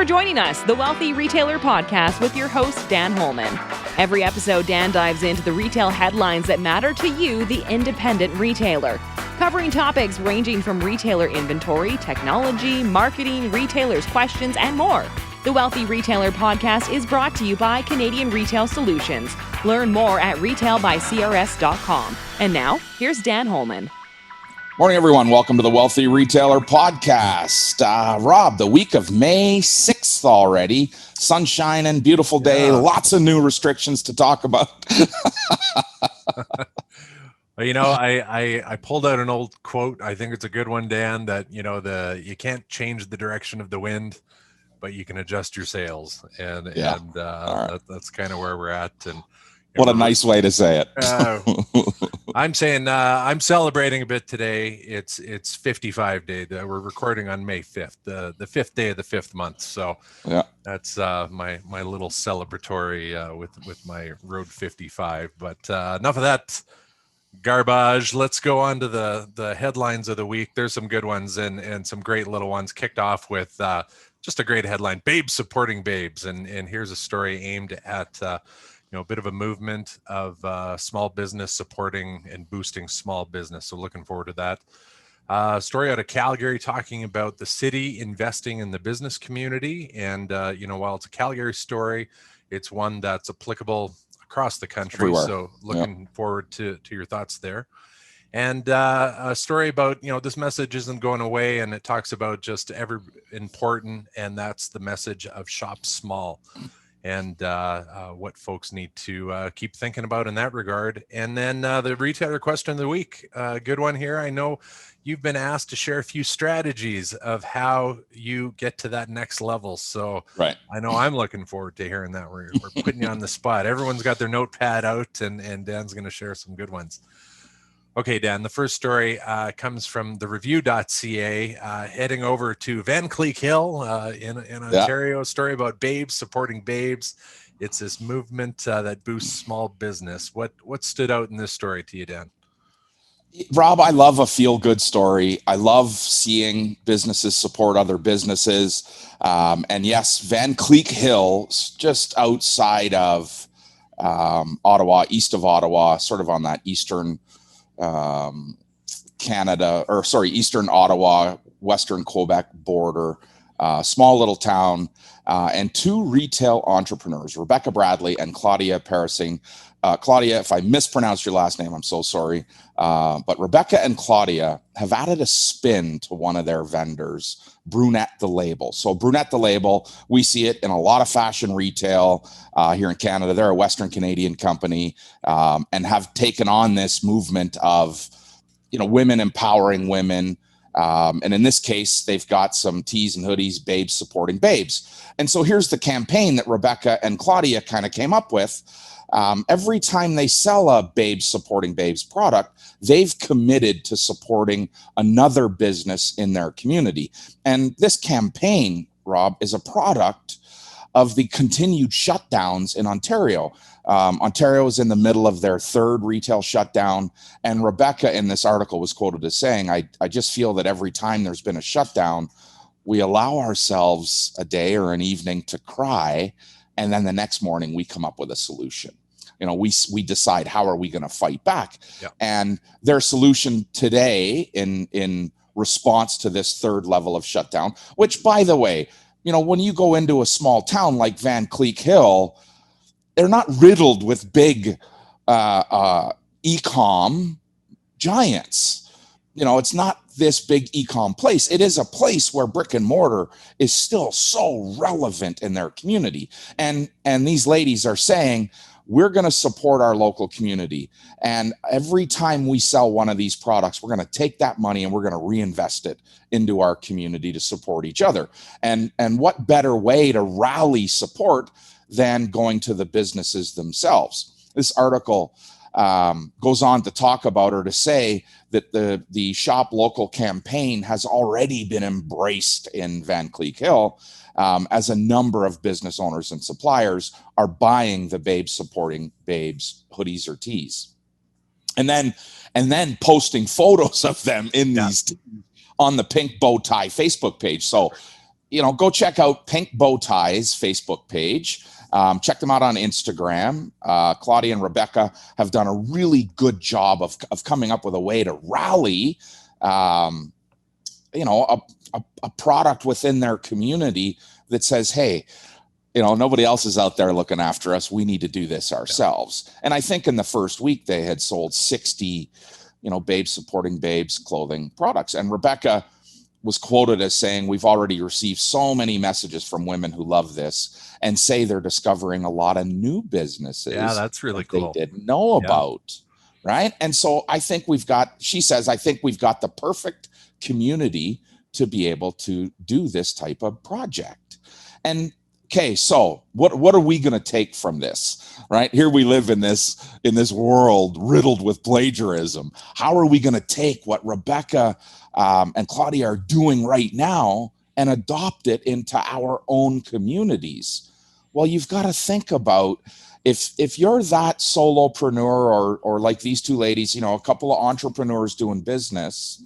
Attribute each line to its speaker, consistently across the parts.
Speaker 1: for joining us, the Wealthy Retailer Podcast with your host, Dan Holman. Every episode, Dan dives into the retail headlines that matter to you, the independent retailer, covering topics ranging from retailer inventory, technology, marketing, retailers' questions, and more. The Wealthy Retailer Podcast is brought to you by Canadian Retail Solutions. Learn more at retailbycrs.com. And now, here's Dan Holman.
Speaker 2: Morning, everyone. Welcome to the Wealthy Retailer Podcast. Rob, the week of May 6th already. Sunshine and beautiful day. Lots of new restrictions to talk about.
Speaker 3: Well, you know, I pulled out an old quote. I think it's a good one, Dan, that, you know, you can't change the direction of the wind, but you can adjust your sails. And right. That's kind of where we're at. And
Speaker 2: what a nice way to say it.
Speaker 3: I'm saying I'm celebrating a bit today. It's 55 day. We're recording on May 5th, the fifth day of the fifth month. So yeah, that's my little celebratory with my Road 55. But enough of that garbage. Let's go on to the headlines of the week. There's some good ones and some great little ones. Kicked off with just a great headline: Babes supporting babes. And here's a story aimed at a bit of a movement of small business supporting and boosting small business. So looking forward to that. Story out of Calgary talking about the city investing in the business community. And, while it's a Calgary story, it's one that's applicable across the country. Everywhere. So looking forward to your thoughts there. And a story about, this message isn't going away, and it talks about just every important, and that's the message of shop small. And what folks need to keep thinking about in that regard. And then the retailer question of the week, good one here. I know you've been asked to share a few strategies of how you get to that next level. So right. I know I'm looking forward to hearing that. We're putting you on the spot. Everyone's got their notepad out, and Dan's going to share some good ones. Okay, Dan, the first story comes from the review.ca, heading over to Van Cleek Hill in Ontario. A story about babes supporting babes. It's this movement that boosts small business. What stood out in this story to you, Dan?
Speaker 2: Rob, I love a feel-good story. I love seeing businesses support other businesses. And yes, Van Cleek Hill, just outside of Ottawa, east of Ottawa, sort of on that eastern eastern Ottawa, western Quebec border, small little town, and two retail entrepreneurs, Rebecca Bradley and Claudia Parasing. Claudia, if I mispronounced your last name, I'm so sorry. But Rebecca and Claudia have added a spin to one of their vendors, Brunette the Label. So Brunette the Label, we see it in a lot of fashion retail here in Canada. They're a Western Canadian company and have taken on this movement of, women empowering women. And in this case, they've got some tees and hoodies, babes supporting babes. And so here's the campaign that Rebecca and Claudia kind of came up with. Every time they sell a babes supporting babes product, they've committed to supporting another business in their community. And this campaign, Rob, is a product of the continued shutdowns in Ontario. Ontario is in the middle of their third retail shutdown. And Rebecca in this article was quoted as saying, I just feel that every time there's been a shutdown, we allow ourselves a day or an evening to cry. And then the next morning we come up with a solution. We decide how are we going to fight back. Yeah. And their solution today in response to this third level of shutdown, which, by the way, when you go into a small town like Van Cleek Hill, they're not riddled with big e-com giants. It's not this big e-com place. It is a place where brick and mortar is still so relevant in their community. And these ladies are saying, we're going to support our local community. And every time we sell one of these products, we're going to take that money and we're going to reinvest it into our community to support each other. And what better way to rally support than going to the businesses themselves? This article goes on to talk about, or to say that the Shop Local campaign has already been embraced in Van Cleek Hill, as a number of business owners and suppliers are buying the babes supporting babes hoodies or tees, and then posting photos of them in these tees on the Pink Bow Tie Facebook page. So go check out Pink Bow Ties Facebook page. Check them out on Instagram. Claudia and Rebecca have done a really good job of coming up with a way to rally, a product within their community that says, hey, nobody else is out there looking after us. We need to do this ourselves. Yeah. And I think in the first week they had sold 60, babes supporting babes clothing products. And Rebecca was quoted as saying, we've already received so many messages from women who love this and say they're discovering a lot of new businesses.
Speaker 3: Yeah, that's really cool.
Speaker 2: They didn't know about, right? And so she says, I think we've got the perfect community to be able to do this type of project. And okay, so what are we going to take from this, right? Here we live in this world riddled with plagiarism. How are we going to take what Rebecca and Claudia are doing right now and adopt it into our own communities? Well, you've got to think about if you're that solopreneur or like these two ladies, a couple of entrepreneurs doing business,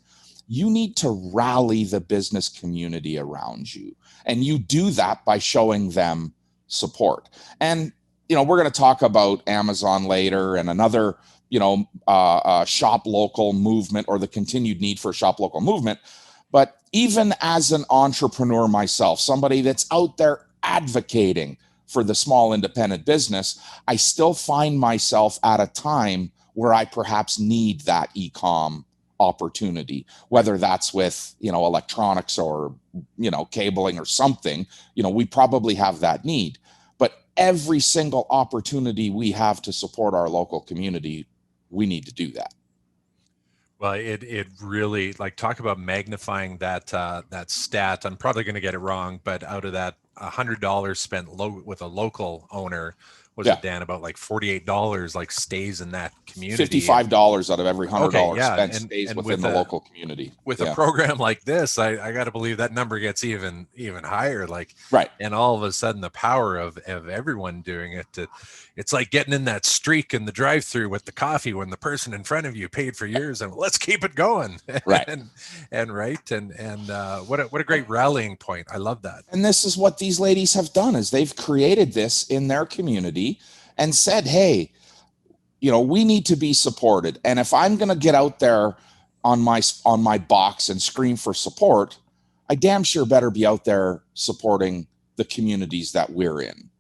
Speaker 2: you need to rally the business community around you. And you do that by showing them support. And, we're going to talk about Amazon later and another, shop local movement, or the continued need for a shop local movement. But even as an entrepreneur myself, somebody that's out there advocating for the small independent business, I still find myself at a time where I perhaps need that e-com opportunity, whether that's with, electronics or, cabling or something. We probably have that need. But every single opportunity we have to support our local community, we need to do that.
Speaker 3: Well, it really, talk about magnifying that stat. I'm probably going to get it wrong, but out of that $100 spent with a local owner, was it, Dan, about $48 stays in that community?
Speaker 2: $55 out of every $100 spent stays within the local community.
Speaker 3: With a program like this, I got to believe that number gets even higher.
Speaker 2: Right.
Speaker 3: And all of a sudden, the power of everyone doing it. It's like getting in that streak in the drive-through with the coffee when the person in front of you paid for yours, and let's keep it going.
Speaker 2: Right.
Speaker 3: and what a great rallying point. I love that.
Speaker 2: And this is what these ladies have done, is they've created this in their community and said, hey, we need to be supported. And if I'm going to get out there on my box and scream for support, I damn sure better be out there supporting the communities that we're in.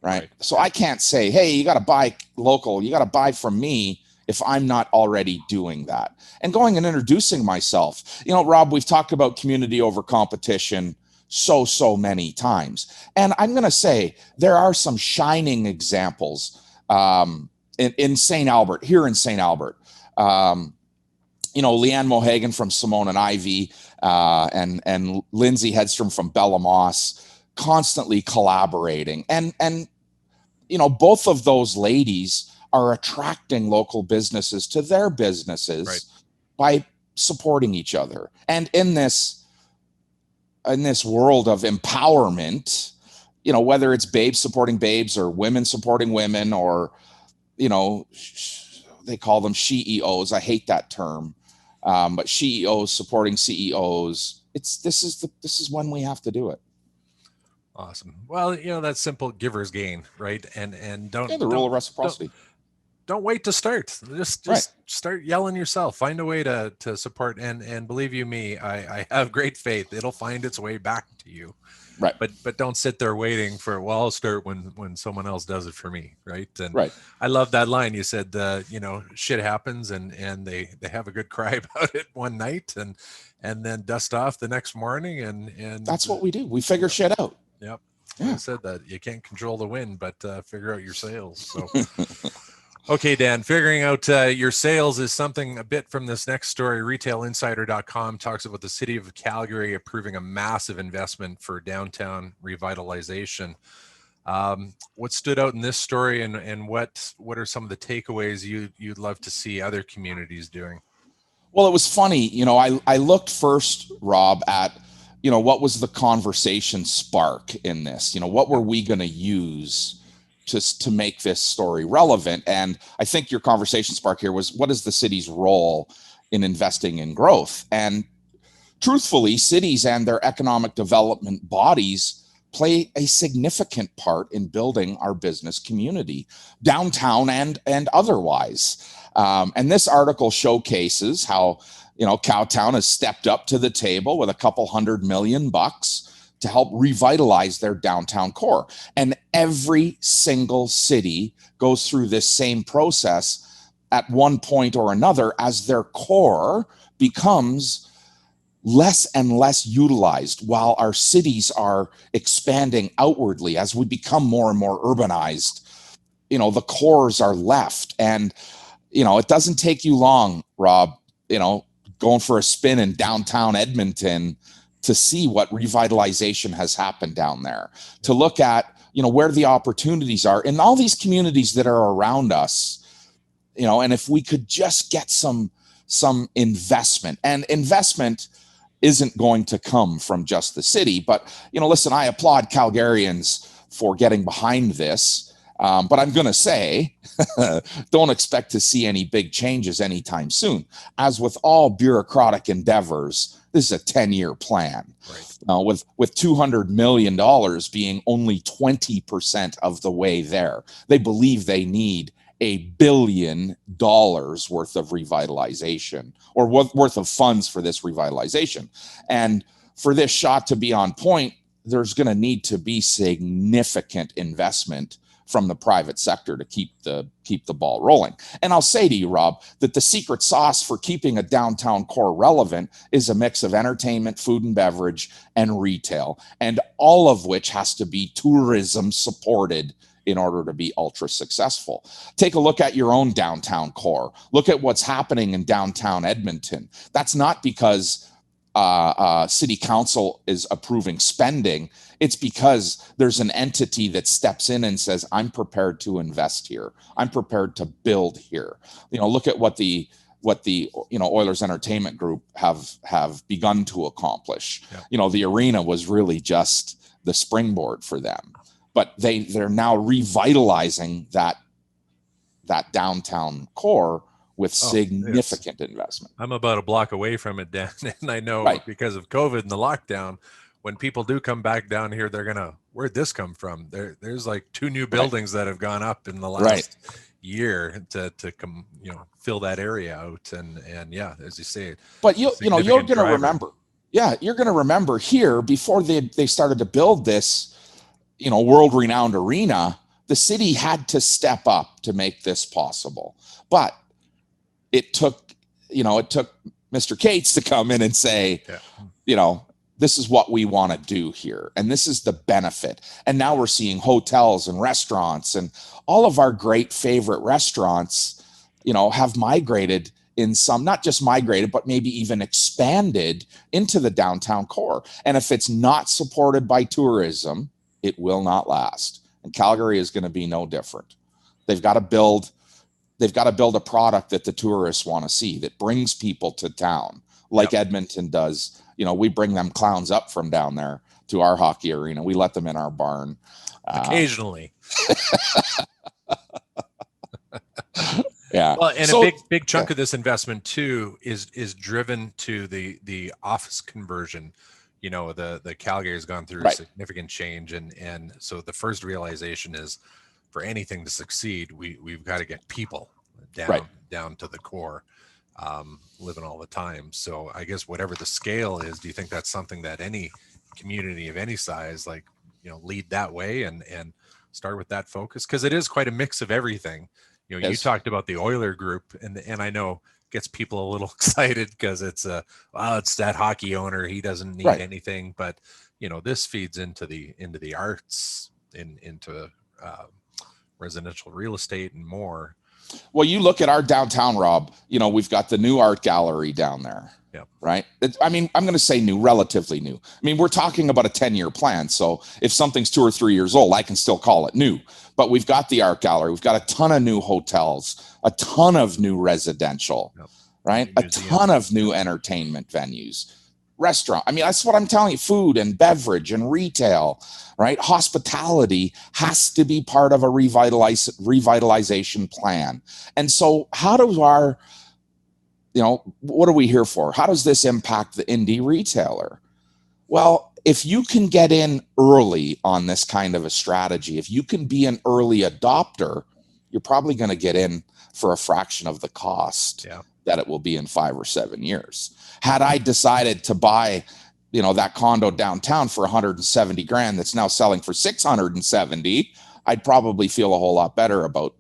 Speaker 2: Right. So I can't say, hey, you got to buy local, you got to buy from me, if I'm not already doing that. And going and introducing myself. Rob, we've talked about community over competition so many times. And I'm going to say there are some shining examples in St. Albert, here in St. Albert. Leanne Mohagan from Simone and Ivy and Lindsay Hedstrom from Bella Moss, constantly collaborating. And both of those ladies are attracting local businesses to their businesses by supporting each other. And in this world of empowerment, whether it's babes supporting babes or women supporting women, or, they call them SheEOs. I hate that term. But SheEOs supporting CEOs. This is when we have to do it.
Speaker 3: Awesome. Well, that's simple giver's gain, right? And don't
Speaker 2: the rule of reciprocity.
Speaker 3: Don't wait to start. Just start yelling yourself. Find a way to support. And believe you me, I have great faith. It'll find its way back to you.
Speaker 2: Right.
Speaker 3: But don't sit there waiting for, I'll start when someone else does it for me. Right. And I love that line. You said, shit happens and they have a good cry about it one night and then dust off the next morning. And
Speaker 2: that's what we do. We figure shit out.
Speaker 3: Yep. Yeah. I said that you can't control the wind, but figure out your sails. So, okay, Dan, figuring out your sales is something a bit from this next story. RetailInsider.com talks about the City of Calgary approving a massive investment for downtown revitalization. What stood out in this story, and what are some of the takeaways you'd love to see other communities doing?
Speaker 2: Well, it was funny. I looked first, Rob, at what was the conversation spark in this? What were we going to use to make this story relevant? And I think your conversation spark here was, what is the city's role in investing in growth? And, truthfully, cities and their economic development bodies play a significant part in building our business community, downtown and otherwise. And this article showcases how, Cowtown has stepped up to the table with a couple $100 million to help revitalize their downtown core. And every single city goes through this same process at one point or another as their core becomes less and less utilized while our cities are expanding outwardly. As we become more and more urbanized, the cores are left. And, it doesn't take you long, Rob, going for a spin in downtown Edmonton to see what revitalization has happened down there, to look at, where the opportunities are in all these communities that are around us, and if we could just get some investment. And investment isn't going to come from just the city, but, listen, I applaud Calgarians for getting behind this. But I'm going to say, don't expect to see any big changes anytime soon. As with all bureaucratic endeavors, this is a 10-year plan. Right. With $200 million being only 20% of the way there. They believe they need $1 billion worth of revitalization, or worth of funds for this revitalization. And for this shot to be on point, there's going to need to be significant investment from the private sector to keep the ball rolling. And I'll say to you, Rob, that the secret sauce for keeping a downtown core relevant is a mix of entertainment, food and beverage, and retail, and all of which has to be tourism supported in order to be ultra successful. Take a look at your own downtown core. Look at what's happening in downtown Edmonton. That's not because city council is approving spending. It's because there's an entity that steps in and says, I'm prepared to invest here. I'm prepared to build here. Look at what the Oilers Entertainment Group have begun to accomplish. Yeah. The arena was really just the springboard for them, but they're now revitalizing that downtown core with significant investment.
Speaker 3: I'm about a block away from it, Dan, and I know because of COVID and the lockdown, when people do come back down here, they're gonna, where'd this come from? There's like 2 new buildings that have gone up in the last year to come, fill that area out, and yeah, as you say.
Speaker 2: But you're gonna remember, you're gonna remember here before they started to build this, world-renowned arena, the city had to step up to make this possible, but it took Mr. Cates to come in and say, this is what we want to do here. And this is the benefit. And now we're seeing hotels and restaurants, and all of our great favorite restaurants, have migrated in some, not just migrated, but maybe even expanded into the downtown core. And if it's not supported by tourism, it will not last. And Calgary is going to be no different. They've got to build a product that the tourists want to see, that brings people to town, like Edmonton does. We bring them clowns up from down there to our hockey arena. We let them in our barn.
Speaker 3: Occasionally.
Speaker 2: Yeah.
Speaker 3: Well, and a big chunk of this investment too is driven to the office conversion. The Calgary has gone through significant change, and so the first realization is, for anything to succeed, we've got to get people down to the core, living all the time. So I guess whatever the scale is, do you think that's something that any community of any size, lead that way and start with that focus? Because it is quite a mix of everything. You talked about the Oiler group, and I know gets people a little excited because it's that hockey owner, he doesn't need anything, but this feeds into the arts, into residential real estate and more.
Speaker 2: Well, you look at our downtown, Rob, we've got the new art gallery down there. Yeah. Right. I'm going to say new, relatively new. We're talking about a 10-year plan. So if something's 2 or 3 years old, I can still call it new. But we've got the art gallery. We've got a ton of new hotels, a ton of new residential, right? A ton of new entertainment venues, restaurant. That's what I'm telling you. Food and beverage and retail, right? Hospitality has to be part of a revitalization plan. And so how do our what are we here for? How does this impact the indie retailer? Well, if you can get in early on this kind of a strategy, if you can be an early adopter, you're probably going to get in for a fraction of the cost that it will be in 5 or 7 years. Had I decided to buy, that condo downtown for 170 grand that's now selling for 670, I'd probably feel a whole lot better about,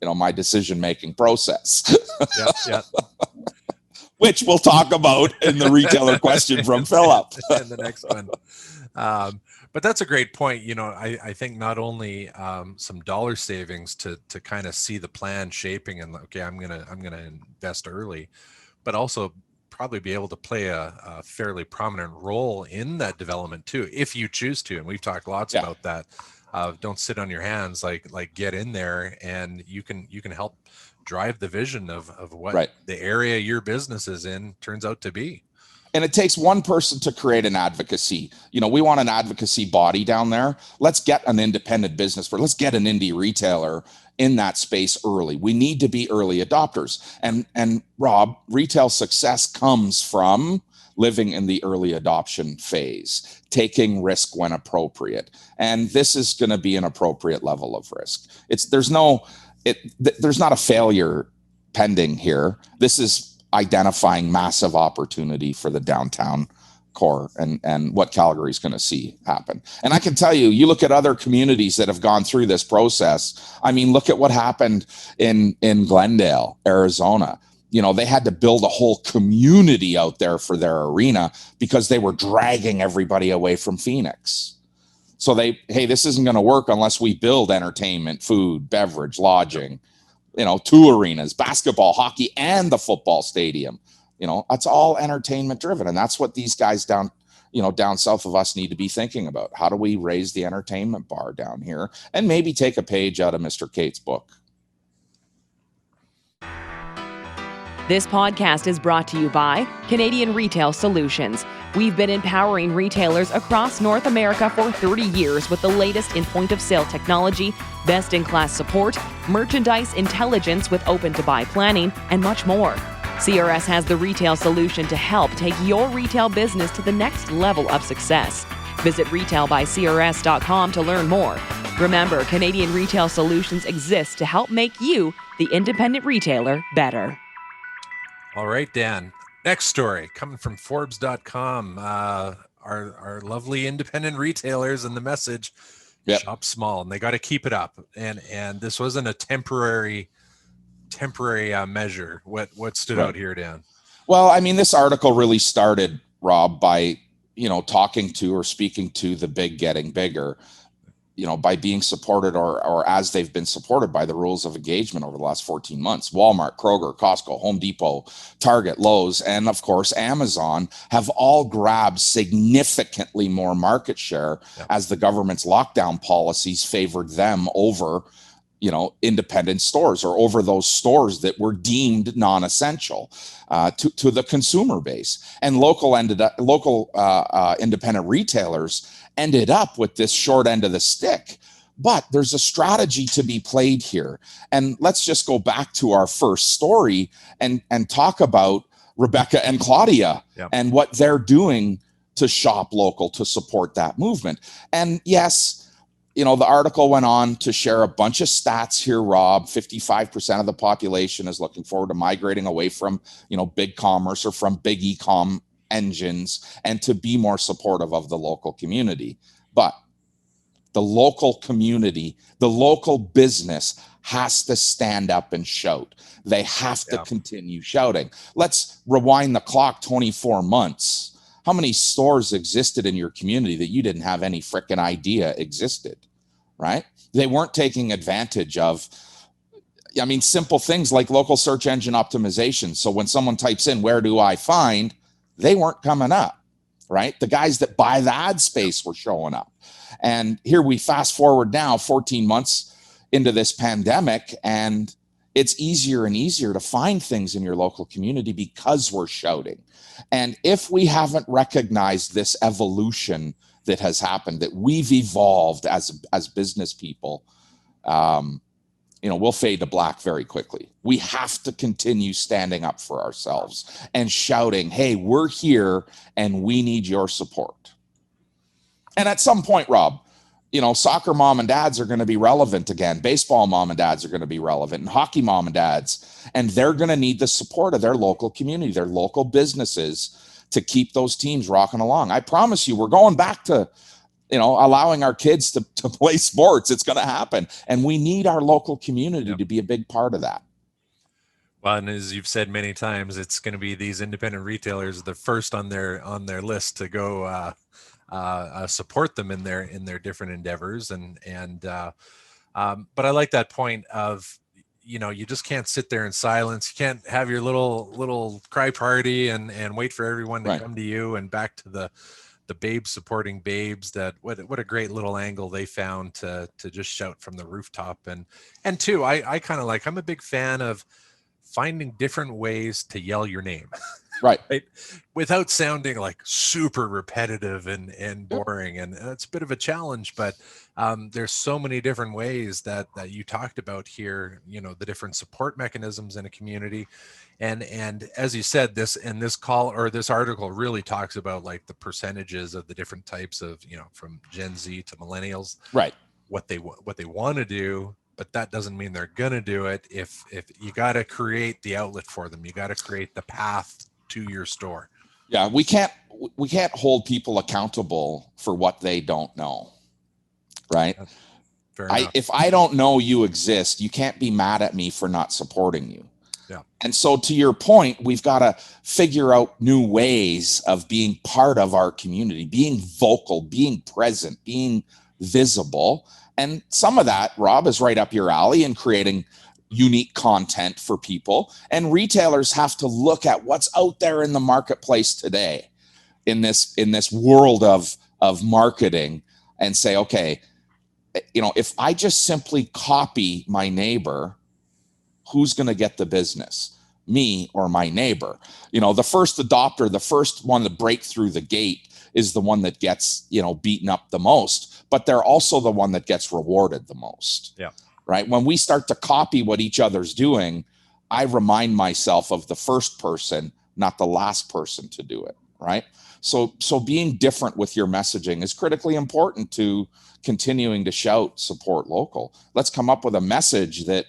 Speaker 2: my decision-making process.
Speaker 3: Yeah.
Speaker 2: Which we'll talk about in the retailer question from Philip.
Speaker 3: In the next one. But that's a great point. I think not only some dollar savings to kind of see the plan shaping and okay, I'm gonna invest early, but also probably be able to play a fairly prominent role in that development too, if you choose to. And we've talked lots about that. Don't sit on your hands, like get in there, and you can help drive the vision of what the area your business is in turns out to be.
Speaker 2: And it takes one person to create an advocacy. We want an advocacy body down there. Let's get an independent business, let's get an indie retailer in that space early. We need to be early adopters. And Rob, retail success comes from living in the early adoption phase, taking risk when appropriate. And this is going to be an appropriate level of risk. There's not a failure pending here. This is identifying massive opportunity for the downtown core and what Calgary is going to see happen. And I can tell you, you look at other communities that have gone through this process. I mean, look at what happened in Glendale, Arizona. They had to build a whole community out there for their arena because they were dragging everybody away from Phoenix. So this isn't going to work unless we build entertainment, food, beverage, lodging, 2 arenas, basketball, hockey, and the football stadium. That's all entertainment driven. And that's what these guys down south of us need to be thinking about. How do we raise the entertainment bar down here and maybe take a page out of Mr. Cate's book?
Speaker 1: This podcast is brought to you by Canadian Retail Solutions. We've been empowering retailers across North America for 30 years with the latest in point-of-sale technology, best-in-class support, merchandise intelligence with open-to-buy planning, and much more. CRS has the retail solution to help take your retail business to the next level of success. Visit retailbycrs.com to learn more. Remember, Canadian Retail Solutions exists to help make you, the independent retailer, better.
Speaker 3: All right, Dan. Next story coming from Forbes.com. Our lovely independent retailers and the message: shop small, and they got to keep it up. And this wasn't a temporary measure. What stood out here, Dan?
Speaker 2: Well, I mean, this article really started, Rob, by talking to or speaking to the big getting bigger. By being supported or as they've been supported by the rules of engagement over the last 14 months. Walmart, Kroger, Costco, Home Depot, Target, Lowe's, and of course, Amazon have all grabbed significantly more market share as the government's lockdown policies favored them over, independent stores or over those stores that were deemed non-essential to the consumer base. And local independent retailers ended up with this short end of the stick. But there's a strategy to be played here. And let's just go back to our first story and talk about Rebecca and Claudia and what they're doing to shop local, to support that movement. And yes, the article went on to share a bunch of stats here, Rob. 55% of the population is looking forward to migrating away from, big commerce or from big e-com engines and to be more supportive of the local community. But the local community, the local business has to stand up and shout. They have to continue shouting. Let's rewind the clock 24 months. How many stores existed in your community that you didn't have any frickin' idea existed, right? They weren't taking advantage of, simple things like local search engine optimization. So when someone types in, where do I find, they weren't coming up, right? The guys that buy the ad space were showing up. And here we fast forward now 14 months into this pandemic, and it's easier and easier to find things in your local community because we're shouting. And if we haven't recognized this evolution that has happened, that we've evolved as business people, we'll fade to black very quickly. We have to continue standing up for ourselves and shouting, hey, we're here and we need your support. And at some point, Rob, soccer mom and dads are going to be relevant again. Baseball mom and dads are going to be relevant, and hockey mom and dads. And they're going to need the support of their local community, their local businesses, to keep those teams rocking along. I promise you, we're going back to, allowing our kids to play sports. It's going to happen. And we need our local community to be a big part of that.
Speaker 3: Well, and as you've said many times, it's going to be these independent retailers, the first on their list to go support them in their different endeavors. But I like that point of, you just can't sit there in silence. You can't have your little cry party and wait for everyone to come to you. And back to the babes supporting babes, that what a great little angle they found to just shout from the rooftop. And two, I kind of I'm a big fan of finding different ways to yell your name.
Speaker 2: Right.
Speaker 3: Without sounding like super repetitive and boring. And it's a bit of a challenge, but there's so many different ways that you talked about here, the different support mechanisms in a community. And as you said, this article really talks about the percentages of the different types of, from Gen Z to millennials,
Speaker 2: right? What
Speaker 3: they want to do, but that doesn't mean they're going to do it. If you got to create the outlet for them, you got to create the path to your store.
Speaker 2: Yeah. We can't hold people accountable for what they don't know. Right.
Speaker 3: Fair enough.
Speaker 2: If I don't know you exist, you can't be mad at me for not supporting you.
Speaker 3: Yeah.
Speaker 2: And so to your point, we've got to figure out new ways of being part of our community, being vocal, being present, being visible. And some of that, Rob, is right up your alley in creating unique content for people. And retailers have to look at what's out there in the marketplace today in this world of marketing and say, okay, if I just simply copy my neighbor, who's going to get the business? Me or my neighbor? The first adopter, the first one to break through the gate is the one that gets, beaten up the most, but they're also the one that gets rewarded the most.
Speaker 3: Yeah.
Speaker 2: Right. When we start to copy what each other's doing, I remind myself of the first person, not the last person to do it. Right. So being different with your messaging is critically important to continuing to shout support local. Let's come up with a message that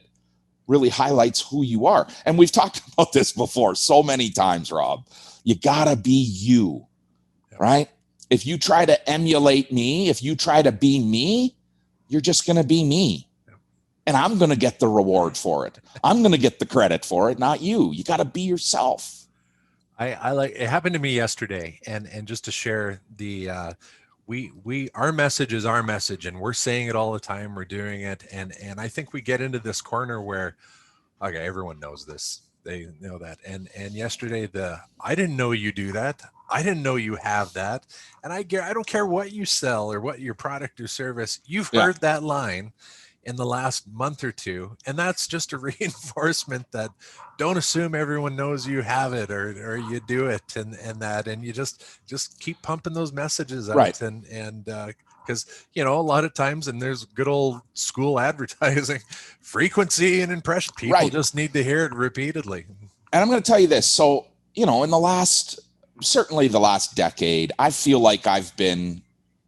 Speaker 2: really highlights who you are. And we've talked about this before so many times, Rob. You gotta be you, right? If you try to emulate me, if you try to be me, you're just gonna be me. And I'm gonna get the reward for it. I'm gonna get the credit for it, not you. You gotta be yourself.
Speaker 3: I like it. Happened to me yesterday, and just to share the our message is our message, and we're saying it all the time. We're doing it, and I think we get into this corner where, okay, everyone knows this. They know that. And yesterday, I didn't know you do that. I didn't know you have that. And I don't care what you sell or what your product or service. You've heard that line in the last month or two, and that's just a reinforcement that don't assume everyone knows you have it or you do it and you just keep pumping those messages out.
Speaker 2: Right.
Speaker 3: And because a lot of times, and there's good old school advertising, frequency and impression, people just need to hear it repeatedly.
Speaker 2: And I'm going to tell you this. So, in certainly the last decade, I feel like I've been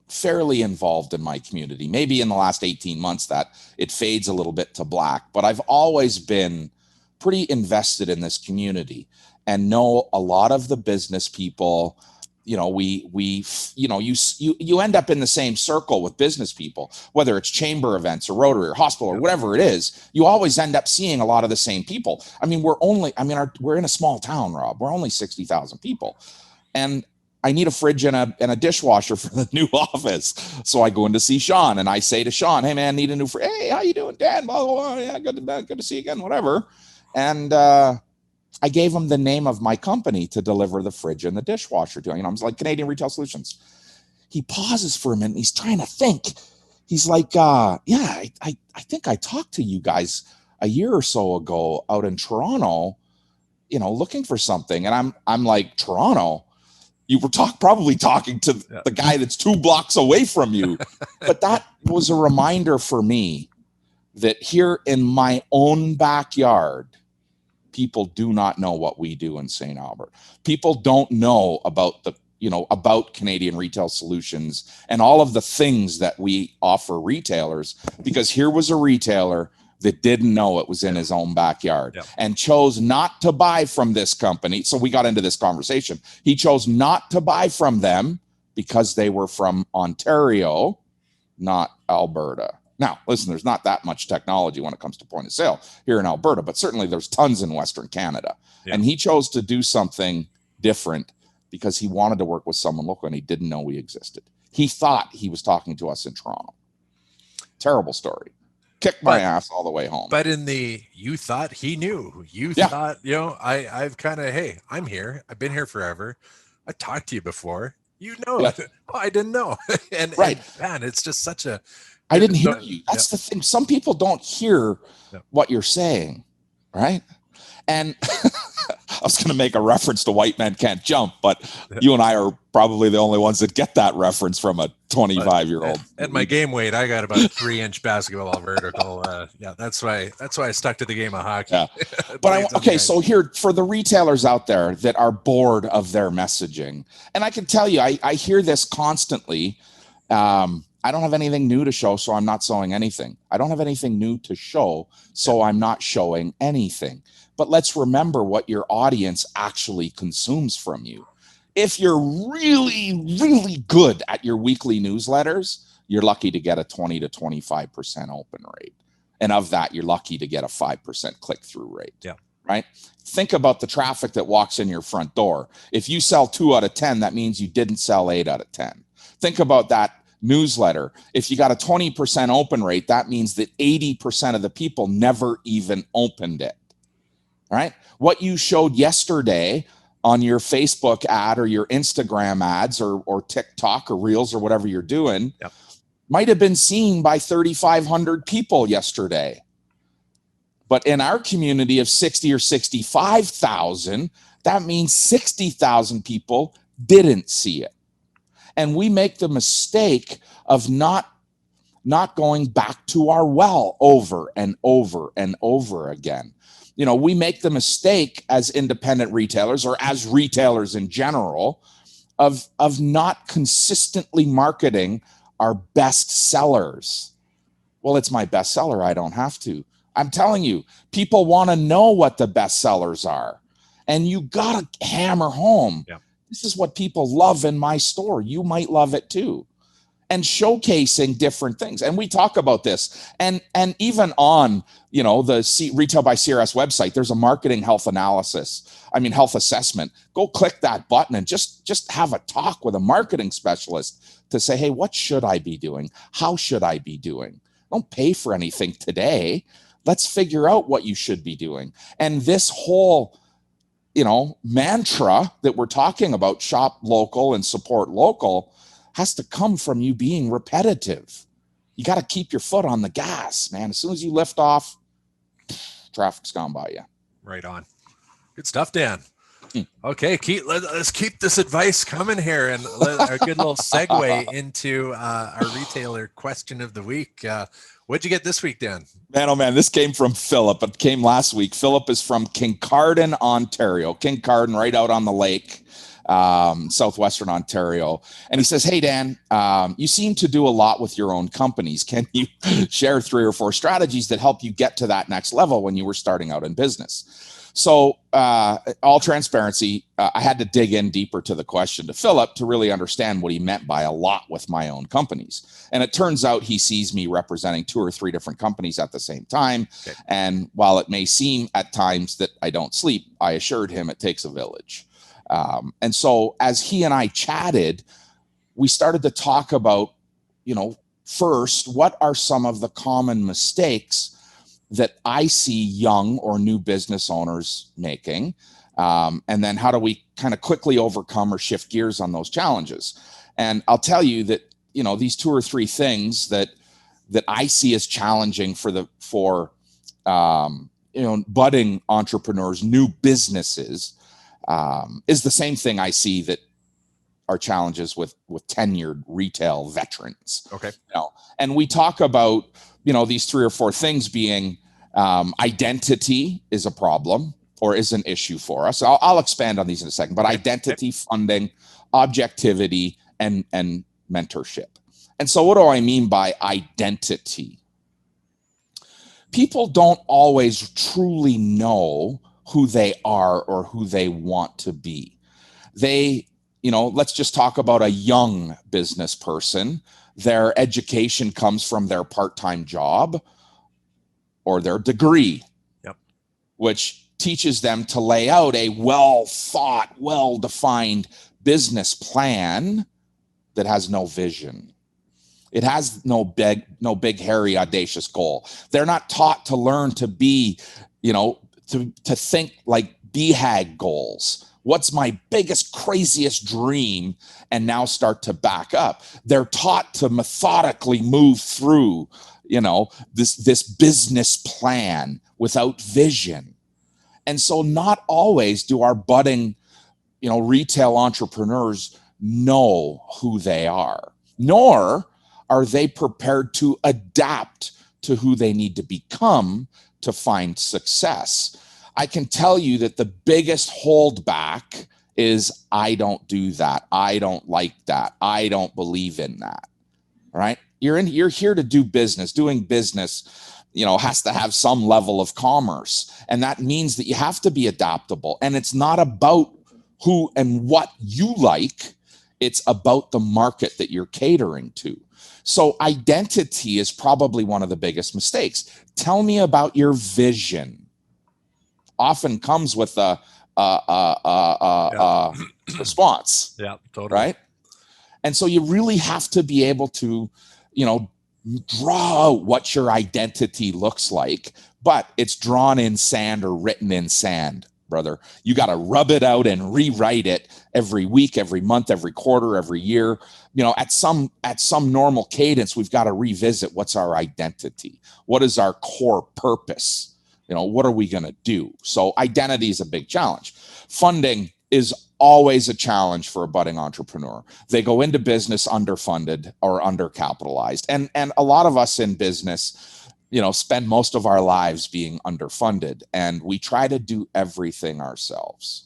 Speaker 2: fairly involved in my community. Maybe in the last 18 months that it fades a little bit to black, but I've always been pretty invested in this community and know a lot of the business people. You end up in the same circle with business people, whether it's chamber events or Rotary or hospital or whatever it is. You always end up seeing a lot of the same people. I mean, we're in a small town, Rob. We're only 60,000 people, and I need a fridge and a dishwasher for the new office. So I go in to see Sean, and I say to Sean, "Hey man, need a new fridge. Hey, how you doing, Dan? Blah, blah, blah. Yeah, good to see you again. Whatever." And I gave him the name of my company to deliver the fridge and the dishwasher to. I was like, Canadian Retail Solutions. He pauses for a minute. He's trying to think. He's like, I think I talked to you guys a year or so ago out in Toronto, looking for something. And I'm like, Toronto? You were probably talking to the guy that's 2 blocks away from you. But that was a reminder for me that here in my own backyard, people do not know what we do in St. Albert. People don't know about about Canadian Retail Solutions and all of the things that we offer retailers, because here was a retailer that didn't know it was in his own backyard and chose not to buy from this company. So we got into this conversation. He chose not to buy from them because they were from Ontario, not Alberta. Now, listen, there's not that much technology when it comes to point of sale here in Alberta, but certainly there's tons in Western Canada. Yeah. And he chose to do something different because he wanted to work with someone local and he didn't know we existed. He thought he was talking to us in Toronto. Terrible story. Kicked my ass all the way home.
Speaker 3: But you thought he knew. You thought, I've kind of, hey, I'm here. I've been here forever. I talked to you before. Oh, I didn't know. and man, it's just such a...
Speaker 2: I didn't hear you. That's the thing. Some people don't hear what you're saying, right? And I was going to make a reference to White Men Can't Jump, but you and I are probably the only ones that get that reference from a 25-year-old.
Speaker 3: At my game weight, I got about a 3-inch basketball vertical. That's why I stuck to the game of hockey. Yeah.
Speaker 2: But so here for the retailers out there that are bored of their messaging, and I can tell you, I hear this constantly. I don't have anything new to show, so I'm not showing anything. I don't have anything new to show, so I'm not showing anything. But let's remember what your audience actually consumes from you. If you're really, really good at your weekly newsletters, you're lucky to get a 20 to 25% open rate. And of that, you're lucky to get a 5% click-through rate. Yeah. Right? Think about the traffic that walks in your front door. If you sell 2 out of 10, that means you didn't sell 8 out of 10. Think about that newsletter. If you got a 20% open rate, that means that 80% of the people never even opened it. Right? What you showed yesterday on your Facebook ad or your Instagram ads or TikTok or Reels or whatever you're doing might have been seen by 3,500 people yesterday. But in our community of 60 or 65,000, that means 60,000 people didn't see it. And we make the mistake of not going back to our well over and over and over again. We make the mistake as independent retailers or as retailers in general of not consistently marketing our best sellers. Well, it's my best seller. I don't have to. I'm telling you, people want to know what the best sellers are. And you got to hammer home. Yeah. This is what people love in my store. You might love it too. And showcasing different things. And we talk about this. And even on, the Retail by CRS website, there's a marketing health assessment. Go click that button and just have a talk with a marketing specialist to say, hey, what should I be doing? How should I be doing? Don't pay for anything today. Let's figure out what you should be doing. And this whole, mantra that we're talking about, shop local and support local, has to come from you being repetitive. You got to keep your foot on the gas, man. As soon as you lift off, traffic's gone by you.
Speaker 3: Right on. Good stuff, Dan. Okay, let's keep this advice coming here, and a good little segue into our retailer question of the week. What'd you get this week, Dan?
Speaker 2: Man, oh man, this came from Philip. It came last week. Philip is from Kincardine, Ontario. Kincardine, right out on the lake. Southwestern Ontario. And he says, hey, Dan, you seem to do a lot with your own companies. Can you share 3 or 4 strategies that help you get to that next level when you were starting out in business? So all transparency, I had to dig in deeper to the question to Philip to really understand what he meant by a lot with my own companies. And it turns out he sees me representing 2 or 3 different companies at the same time. Okay. And while it may seem at times that I don't sleep, I assured him it takes a village. And so as he and I chatted, we started to talk about, first, what are some of the common mistakes that I see young or new business owners making? And then how do we kind of quickly overcome or shift gears on those challenges? And I'll tell you that, these 2 or 3 things that I see as challenging for budding entrepreneurs, new businesses, is the same thing I see that challenges with tenured retail veterans.
Speaker 3: Okay.
Speaker 2: And we talk about, these 3 or 4 things being identity is a problem or is an issue for us. I'll expand on these in a second, but identity, funding, objectivity, and mentorship. And so what do I mean by identity? People don't always truly know who they are or who they want to be. Let's just talk about a young business person. Their education comes from their part-time job or their degree, which teaches them to lay out a well-thought, well-defined business plan that has no vision. It has no big, hairy, audacious goal. They're not taught to learn to be, to think like BHAG goals. What's my biggest, craziest dream? And now start to back up. They're taught to methodically move through, this business plan without vision. And so not always do our budding, retail entrepreneurs know who they are, nor are they prepared to adapt to who they need to become to find success. I can tell you that the biggest holdback is I don't do that. I don't like that. I don't believe in that. All right. You're here to do business. Doing business, has to have some level of commerce. And that means that you have to be adaptable. And it's not about who and what you like. It's about the market that you're catering to. So identity is probably one of the biggest mistakes. Tell me about your vision. Often comes with a response.
Speaker 3: Yeah, totally.
Speaker 2: Right. And so you really have to be able to, draw out what your identity looks like, but it's drawn in sand or written in sand, brother. You got to rub it out and rewrite it every week, every month, every quarter, every year. At some normal cadence, we've got to revisit what's our identity. What is our core purpose? What are we going to do? So identity is a big challenge. Funding is always a challenge for a budding entrepreneur. They go into business underfunded or undercapitalized. And a lot of us in business, spend most of our lives being underfunded, and we try to do everything ourselves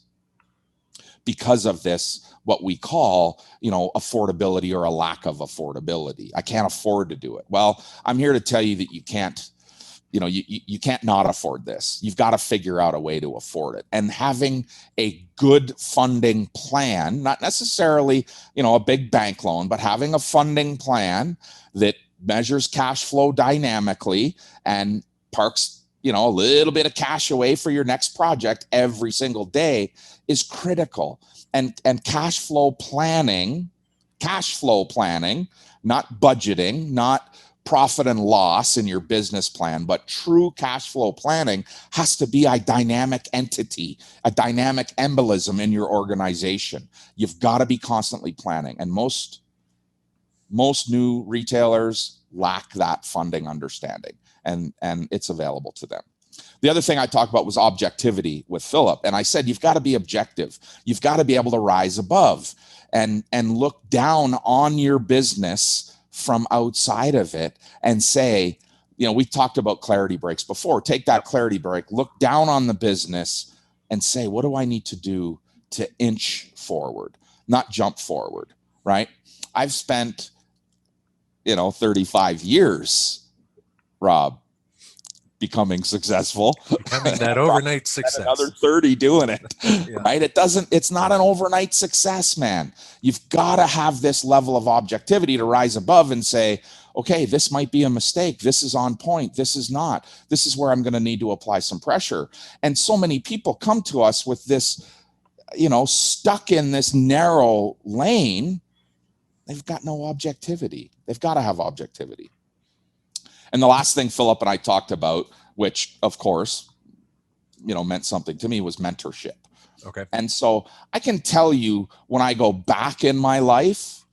Speaker 2: because of this, what we call, affordability or a lack of affordability. I can't afford to do it. Well, I'm here to tell you that you can't, you can't not afford this. You've got to figure out a way to afford it. And having a good funding plan, not necessarily, a big bank loan, but having a funding plan that measures cash flow dynamically and parks, a little bit of cash away for your next project every single day is critical. And cash flow planning, not budgeting, not profit and loss in your business plan, but true cash flow planning has to be a dynamic entity, a dynamic embolism in your organization. You've got to be constantly planning. And most new retailers lack that funding understanding, and it's available to them. The other thing I talked about was objectivity with Philip. And I said, you've got to be objective. You've got to be able to rise above and look down on your business from outside of it and say, we talked about clarity breaks before. Take that clarity break, look down on the business and say, what do I need to do to inch forward, not jump forward, right? I've spent, 35 years, Rob, becoming successful.
Speaker 3: Becoming that overnight success.
Speaker 2: Another 30 doing it, right? It's not an overnight success, man. You've got to have this level of objectivity to rise above and say, okay, this might be a mistake. This is on point. This is not. This is where I'm going to need to apply some pressure. And so many people come to us with this, stuck in this narrow lane. They've got no objectivity. They've got to have objectivity. And the last thing Philip and I talked about, which of course, meant something to me, was mentorship.
Speaker 3: Okay.
Speaker 2: And so I can tell you, when I go back in my life,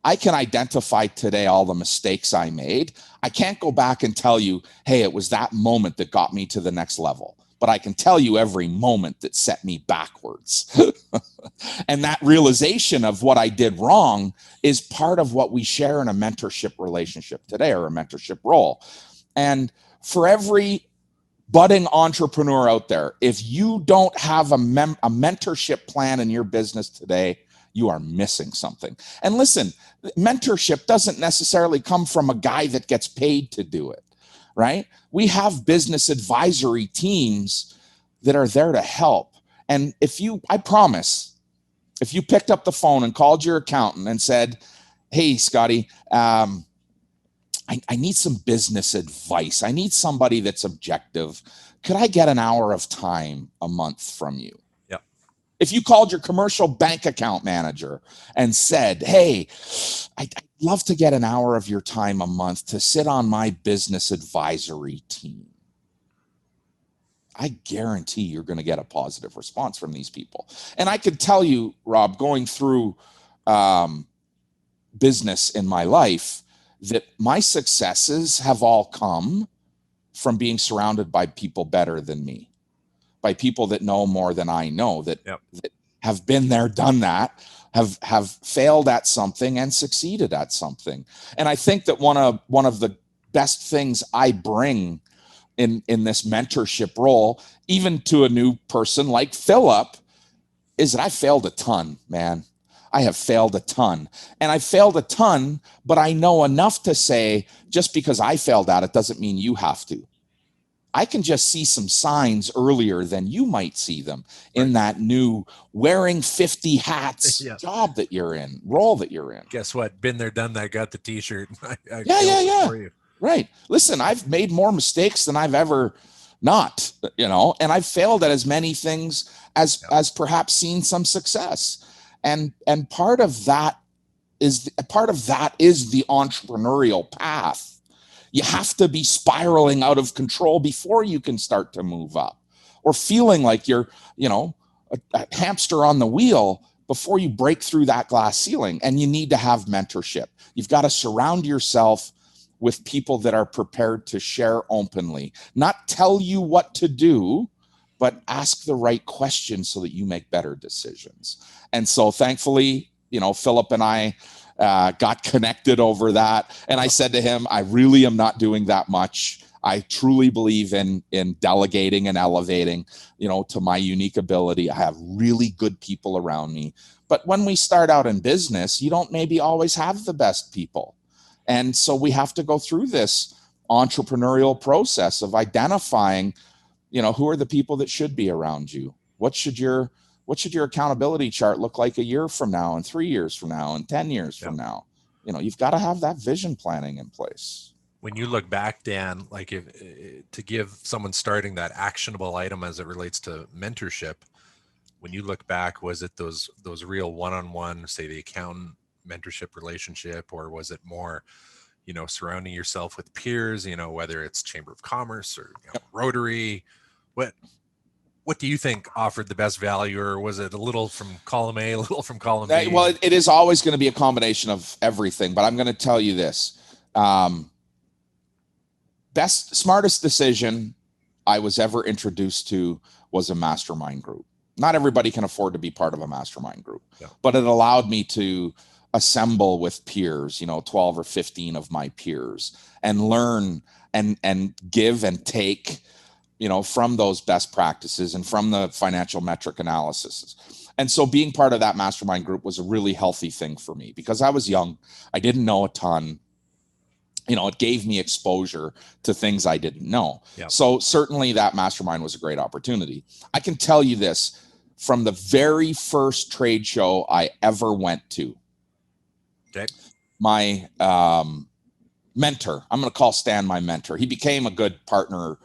Speaker 2: I can identify today all the mistakes I made. I can't go back and tell you, hey, it was that moment that got me to the next level. but I can tell you every moment that set me backwards. And that realization of what I did wrong is part of what we share in a mentorship relationship today, or a mentorship role. And for every budding entrepreneur out there, if you don't have a mentorship plan in your business today, you are missing something. And listen, mentorship doesn't necessarily come from a guy that gets paid to do it, right? We have business advisory teams that are there to help. And I promise, if you picked up the phone and called your accountant and said, hey, Scotty, I need some business advice. I need somebody that's objective. Could I get an hour of time a month from you?
Speaker 3: Yeah.
Speaker 2: If you called your commercial bank account manager and said, hey, I'd love to get an hour of your time a month to sit on my business advisory team, I guarantee you're going to get a positive response from these people. And I could tell you, Rob, going through business in my life, that my successes have all come from being surrounded by people better than me, by people that know more than I know, that have been there, done that, have failed at something and succeeded at something. And I think that one of the best things I bring in this mentorship role, even to a new person like Philip, is that I failed a ton, man. I have failed a ton, and I failed a ton, but I know enough to say, just because I failed at it doesn't mean you have to. I can just see some signs earlier than you might see them in that new wearing 50 hats job that you're in, role that you're in.
Speaker 3: Guess what? Been there, done that, got the t-shirt.
Speaker 2: Yeah. Right. Listen, I've made more mistakes than I've ever not, and I've failed at as many things as perhaps seen some success. And part of that is the entrepreneurial path. You have to be spiraling out of control before you can start to move up, or feeling like you're, a hamster on the wheel before you break through that glass ceiling. And you need to have mentorship. You've got to surround yourself with people that are prepared to share openly, not tell you what to do, but ask the right questions so that you make better decisions. And so thankfully, Philip and I got connected over that. And I said to him, I really am not doing that much. I truly believe in delegating and elevating, to my unique ability. I have really good people around me. But when we start out in business, you don't maybe always have the best people. And so we have to go through this entrepreneurial process of identifying, who are the people that should be around you? What should your accountability chart look like a year from now, and 3 years from now, and 10 years from now? You've got to have that vision planning in place.
Speaker 3: When you look back, Dan, like to give someone starting that actionable item as it relates to mentorship, when you look back, was it those real one-on-one, say the accountant mentorship relationship, or was it more, surrounding yourself with peers, whether it's Chamber of Commerce or Rotary? What do you think offered the best value, or was it a little from column A, a little from column B?
Speaker 2: Well, it is always going to be a combination of everything, but I'm going to tell you this. Smartest decision I was ever introduced to was a mastermind group. Not everybody can afford to be part of a mastermind group, but it allowed me to assemble with peers, 12 or 15 of my peers, and learn and give and take, from those best practices and from the financial metric analysis. And so being part of that mastermind group was a really healthy thing for me, because I was young. I didn't know a ton. It gave me exposure to things I didn't know. So certainly that mastermind was a great opportunity. I can tell you this, from the very first trade show I ever went to, my mentor, I'm going to call Stan my mentor. He became a good partner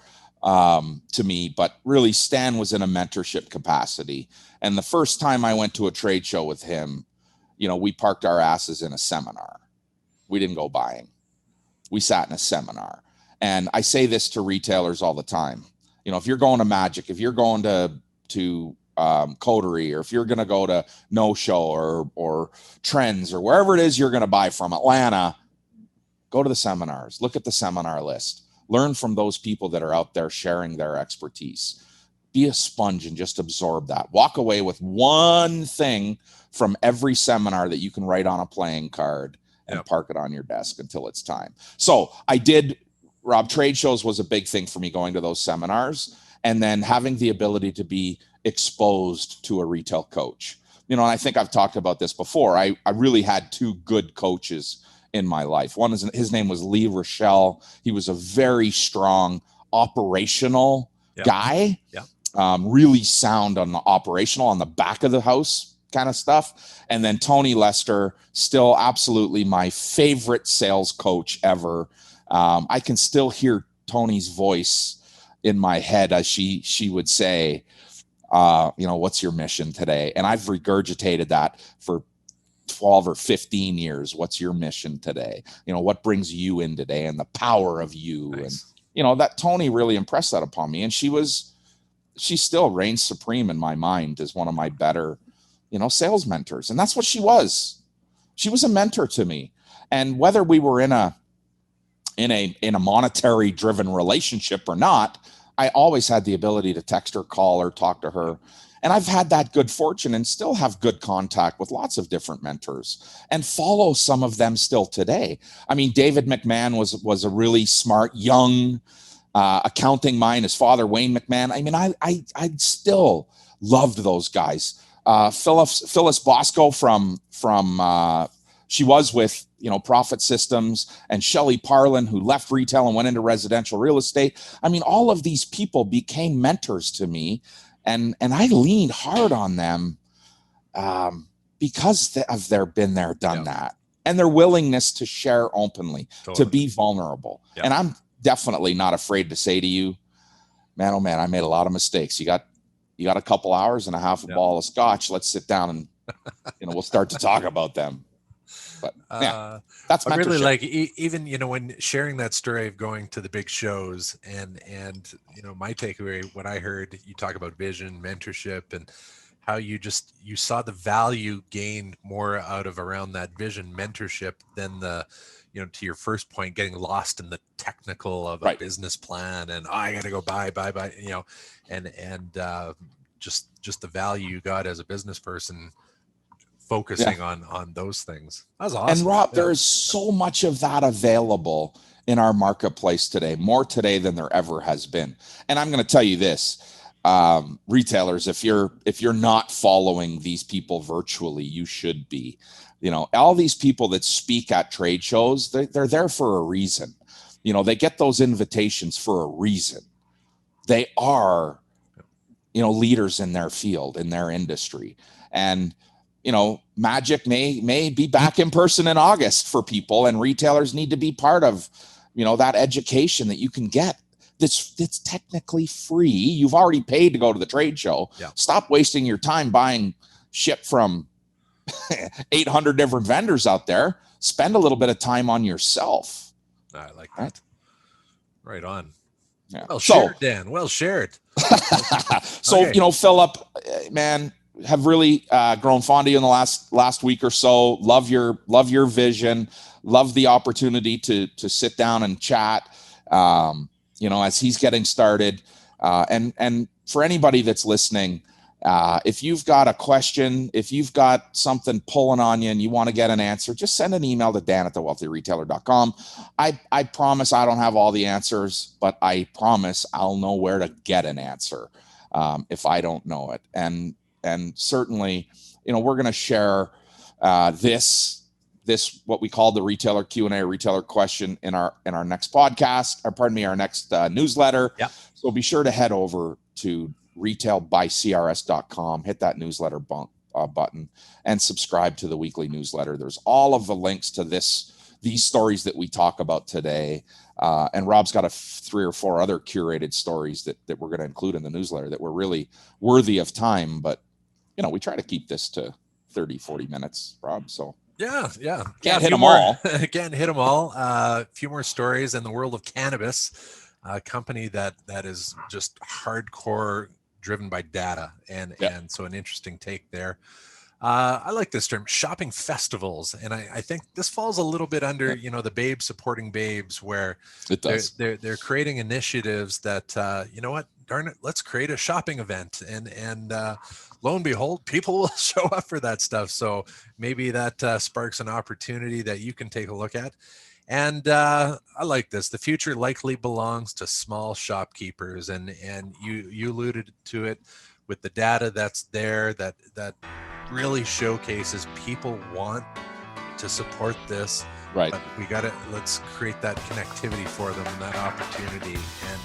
Speaker 2: to me, but really Stan was in a mentorship capacity. And the first time I went to a trade show with him, we parked our asses in a seminar. We didn't go buying. We sat in a seminar. And I say this to retailers all the time. If you're going to Magic, if you're going to Coterie, or if you're going to go to No Show or Trends, or wherever it is you're going to buy from, Atlanta, go to the seminars, look at the seminar list, learn from those people that are out there sharing their expertise. be a sponge and just absorb that. Walk away with one thing from every seminar that you can write on a playing card and park it on your desk until it's time. So I did, Rob, trade shows was a big thing for me, going to those seminars and then having the ability to be exposed to a retail coach. And I think I've talked about this before. I really had two good coaches in my life. One is, his name was Lee Rochelle. He was a very strong operational guy. Really sound on the operational, on the back of the house kind of stuff. And then Tony Lester, still absolutely my favorite sales coach ever. I can still hear Tony's voice in my head as she would say, what's your mission today? And I've regurgitated that for 12 or 15 years. What's your mission today? What brings you in today, and the power of you. Nice. And that Tony really impressed that upon me. And she still reigns supreme in my mind as one of my better, sales mentors. And that's what she was. She was a mentor to me. And whether we were in a monetary driven relationship or not, I always had the ability to text her, call her, talk to her. And I've had that good fortune and still have good contact with lots of different mentors and follow some of them still today. I mean, David McMahon was a really smart, young accounting mind. His father, Wayne McMahon. I mean, I still loved those guys. Phyllis Bosco from she was with, Profit Systems, and Shelley Parlin, who left retail and went into residential real estate. I mean, all of these people became mentors to me. And I leaned hard on them because of their been there, done that, and their willingness to share openly, to be vulnerable. And I'm definitely not afraid to say to you, man, oh man, I made a lot of mistakes. You got a couple hours and a half a bottle of scotch. Let's sit down and we'll start to talk about them. But that's
Speaker 3: I really like even when sharing that story of going to the big shows and my takeaway, what I heard you talk about vision, mentorship, and how you saw the value gained more out of around that vision mentorship than the to your first point, getting lost in the technical of a business plan and I got to go buy and just the value you got as a business person focusing on those things. That's awesome.
Speaker 2: And Rob, there is so much of that available in our marketplace today, more today than there ever has been. And I'm going to tell you this, retailers, if you're not following these people virtually, you should be. All these people that speak at trade shows, they're there for a reason. They get those invitations for a reason. They are, leaders in their field, in their industry. And Magic may be back in person in August for people, and retailers need to be part of, that education that you can get. That's technically free. You've already paid to go to the trade show. Yeah. Stop wasting your time buying shit from 800 different vendors out there. Spend a little bit of time on yourself.
Speaker 3: I like that. Right on.
Speaker 2: Yeah.
Speaker 3: Well shared, Dan. Well shared.
Speaker 2: So, okay. Philip, man, have really grown fond of you in the last week or so. Love your vision. Love the opportunity to sit down and chat. As he's getting started. And for anybody that's listening, if you've got a question, if you've got something pulling on you and you want to get an answer, just send an email to dan@thewealthyretailer.com. I promise I don't have all the answers, but I promise I'll know where to get an answer if I don't know it. And certainly, we're going to share this what we call the retailer Q&A, retailer question in our next podcast, our next newsletter.
Speaker 3: Yeah.
Speaker 2: So be sure to head over to retailbycrs.com, hit that newsletter button, and subscribe to the weekly newsletter. There's all of the links to these stories that we talk about today. And Rob's got 3 or 4 other curated stories that we're going to include in the newsletter that were really worthy of time. But, we try to keep this to 30, 40 minutes, Rob. So
Speaker 3: yeah.
Speaker 2: Can't hit them all.
Speaker 3: Can't hit them all. A few more stories in the world of cannabis, a company that is just hardcore driven by data. And so an interesting take there. I like this term, shopping festivals. And I think this falls a little bit under, the babes supporting babes, where
Speaker 2: it does.
Speaker 3: They're creating initiatives that, darn it, let's create a shopping event. And lo and behold, people will show up for that stuff. So maybe that sparks an opportunity that you can take a look at. And I like this. The future likely belongs to small shopkeepers. And you alluded to it with the data that's there that really showcases people want to support this.
Speaker 2: Right.
Speaker 3: But let's create that connectivity for them and that opportunity and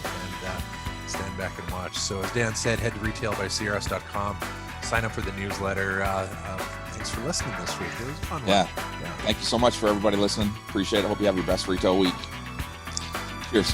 Speaker 3: stand back and watch. So as Dan said, head to retailbycrs.com, sign up for the newsletter. Thanks for listening this week. It was a fun one.
Speaker 2: Yeah. Thank you so much for everybody listening. Appreciate it. Hope you have your best retail week. Cheers.